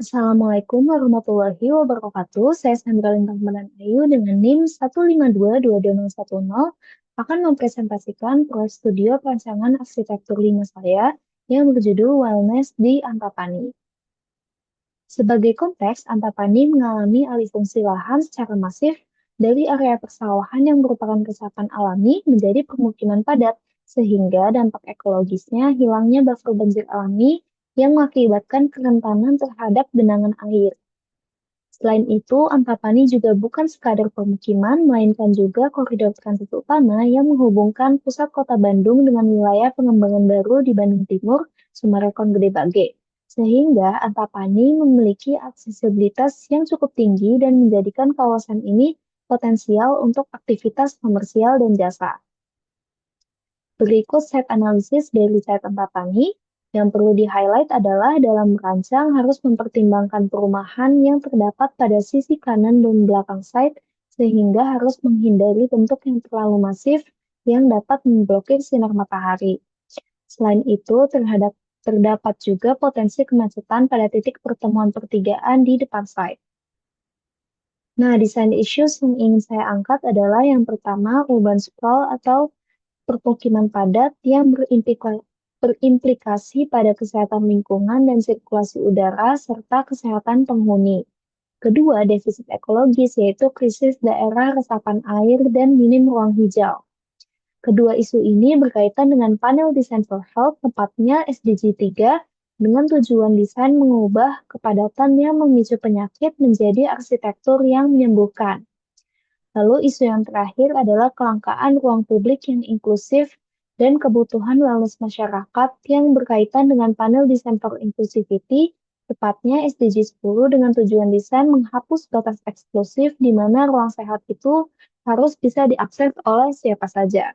Assalamualaikum warahmatullahi wabarakatuh. Saya Sandra Lintang Ayu dengan NIM 1522210 akan mempresentasikan proyek studio perancangan arsitektur 5 saya yang berjudul Wellness di Antapani. Sebagai konteks, Antapani mengalami alih fungsi lahan secara masif dari area persawahan yang merupakan resapan alami menjadi permukiman padat, sehingga dampak ekologisnya hilangnya buffer banjir alami yang mengakibatkan kerentanan terhadap genangan air. Selain itu, Antapani juga bukan sekadar permukiman, melainkan juga koridor transit utama yang menghubungkan pusat kota Bandung dengan wilayah pengembangan baru di Bandung Timur, Summarecon Gede Bage. Sehingga Antapani memiliki aksesibilitas yang cukup tinggi dan menjadikan kawasan ini potensial untuk aktivitas komersial dan jasa. Berikut set analisis dari site Antapani. Yang perlu di-highlight adalah dalam merancang harus mempertimbangkan perumahan yang terdapat pada sisi kanan dan belakang site, sehingga harus menghindari bentuk yang terlalu masif yang dapat memblokir sinar matahari. Selain itu, terdapat juga potensi kemacetan pada titik pertemuan pertigaan di depan site. Nah, design issues yang ingin saya angkat adalah yang pertama, urban sprawl atau permukiman padat yang berimplikasi pada kesehatan lingkungan dan sirkulasi udara serta kesehatan penghuni. Kedua, defisit ekologis yaitu krisis daerah resapan air dan minim ruang hijau. Kedua isu ini berkaitan dengan panel Design for Health, tepatnya SDG 3, dengan tujuan desain mengubah kepadatan yang memicu penyakit menjadi arsitektur yang menyembuhkan. Lalu isu yang terakhir adalah kelangkaan ruang publik yang inklusif dan kebutuhan wellness masyarakat yang berkaitan dengan panel Design for Inclusivity, tepatnya SDG 10 dengan tujuan desain menghapus batas eksklusif di mana ruang sehat itu harus bisa diakses oleh siapa saja.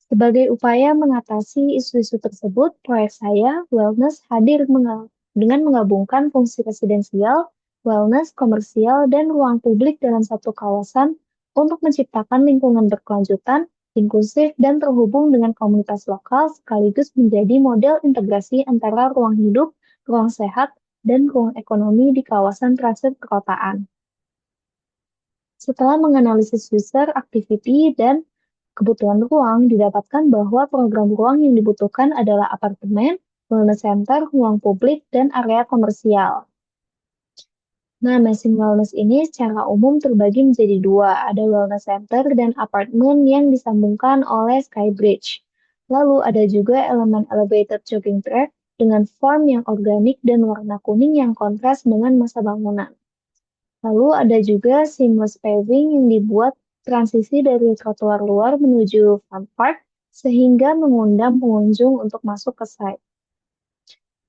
Sebagai upaya mengatasi isu-isu tersebut, proyek saya, Wellness, hadir dengan menggabungkan fungsi residensial, wellness, komersial, dan ruang publik dalam satu kawasan untuk menciptakan lingkungan berkelanjutan, inklusif, dan terhubung dengan komunitas lokal sekaligus menjadi model integrasi antara ruang hidup, ruang sehat, dan ruang ekonomi di kawasan transit perkotaan. Setelah menganalisis user, activity, dan kebutuhan ruang, didapatkan bahwa program ruang yang dibutuhkan adalah apartemen, wellness center, ruang publik, dan area komersial. Nah, Amazing Wellness ini secara umum terbagi menjadi dua, ada wellness center dan apartemen yang disambungkan oleh Skybridge. Lalu ada juga elemen elevated jogging track dengan form yang organik dan warna kuning yang kontras dengan masa bangunan. Lalu ada juga seamless paving yang dibuat transisi dari trotoar luar menuju fun park sehingga mengundang pengunjung untuk masuk ke site.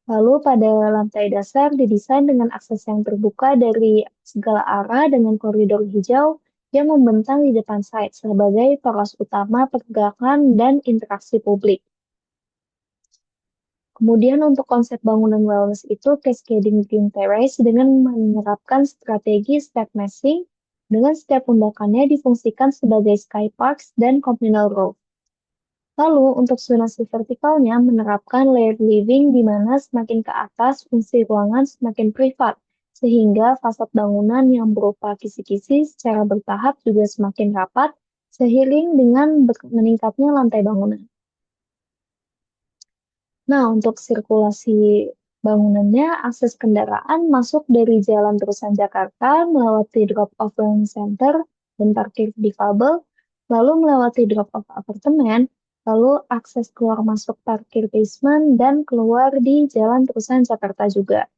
Lalu pada lantai dasar didesain dengan akses yang terbuka dari segala arah dengan koridor hijau yang membentang di depan site sebagai poros utama pergerakan dan interaksi publik. Kemudian untuk konsep bangunan wellness itu cascading green terrace dengan menerapkan strategi step massing dengan setiap undakannya difungsikan sebagai sky parks dan communal roof. Lalu untuk zonasi vertikalnya menerapkan layered living di mana semakin ke atas fungsi ruangan semakin privat sehingga fasad bangunan yang berupa kisi-kisi secara bertahap juga semakin rapat seiring dengan meningkatnya lantai bangunan. Nah, untuk sirkulasi bangunannya, akses kendaraan masuk dari Jalan Terusan Jakarta melewati drop-off wellness center dan parkir difabel, lalu melewati drop-off apartemen, lalu akses keluar masuk parkir basement dan keluar di Jalan Terusan Jakarta juga.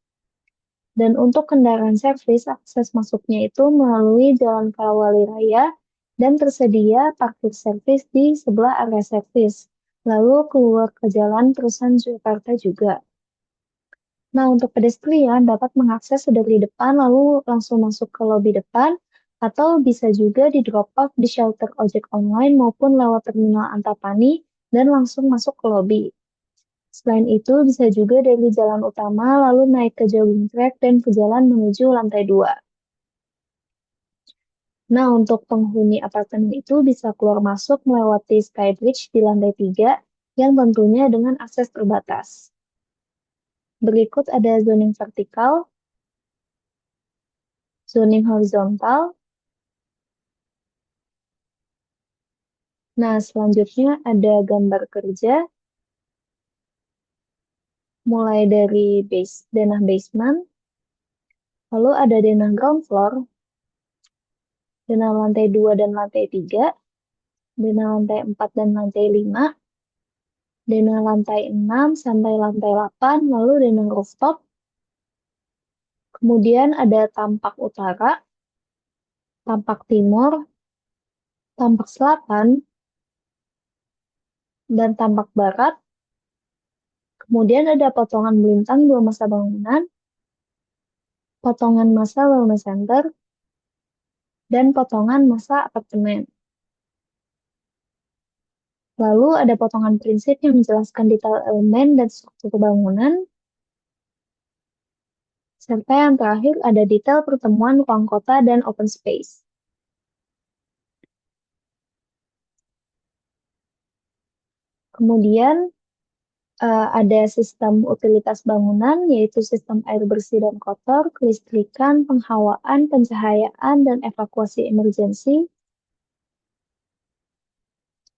Dan untuk kendaraan servis, akses masuknya itu melalui Jalan Kalawali Raya dan tersedia parkir servis di sebelah area servis. Lalu keluar ke Jalan Terusan Jakarta juga. Nah, untuk pedestrian dapat mengakses dari depan lalu langsung masuk ke lobi depan atau bisa juga di drop off di shelter ojek online maupun lewat terminal Antapani dan langsung masuk ke lobi. Selain itu, bisa juga dari jalan utama lalu naik ke jogging track dan ke jalan menuju lantai 2. Nah, untuk penghuni apartemen itu bisa keluar masuk melewati Skybridge di lantai 3 yang tentunya dengan akses terbatas. Berikut ada zoning vertikal, zoning horizontal. Nah, selanjutnya ada gambar kerja, mulai dari denah basement, lalu ada denah ground floor, denah lantai 2 dan lantai 3, denah lantai 4 dan lantai 5, denah lantai 6 sampai lantai 8, lalu denah rooftop. Kemudian ada tampak utara, tampak timur, tampak selatan, dan tampak barat. Kemudian ada potongan melintang 2 masa bangunan, potongan masa wellness center, dan potongan masa apartemen. Lalu ada potongan prinsip yang menjelaskan detail elemen dan struktur bangunan, serta yang terakhir ada detail pertemuan ruang kota dan open space. Kemudian ada sistem utilitas bangunan, yaitu sistem air bersih dan kotor, kelistrikan, penghawaan, pencahayaan, dan evakuasi emergensi.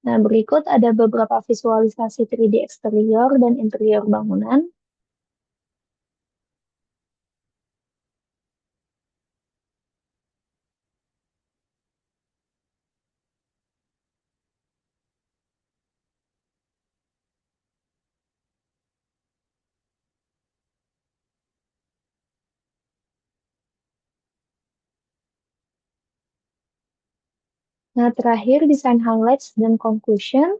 Nah, berikut ada beberapa visualisasi 3D eksterior dan interior bangunan. Nah, terakhir desain highlights dan conclusion.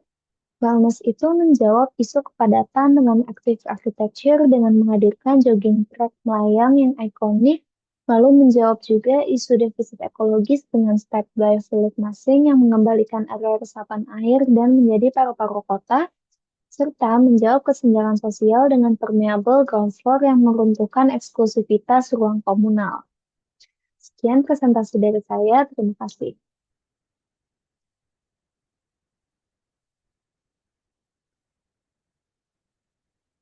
Wellness itu menjawab isu kepadatan dengan active architecture dengan menghadirkan jogging track melayang yang ikonik, lalu menjawab juga isu defisit ekologis dengan step by fluid massing yang mengembalikan area resapan air dan menjadi paru-paru kota, serta menjawab kesenjangan sosial dengan permeable ground floor yang meruntuhkan eksklusivitas ruang komunal. Sekian presentasi dari saya, terima kasih.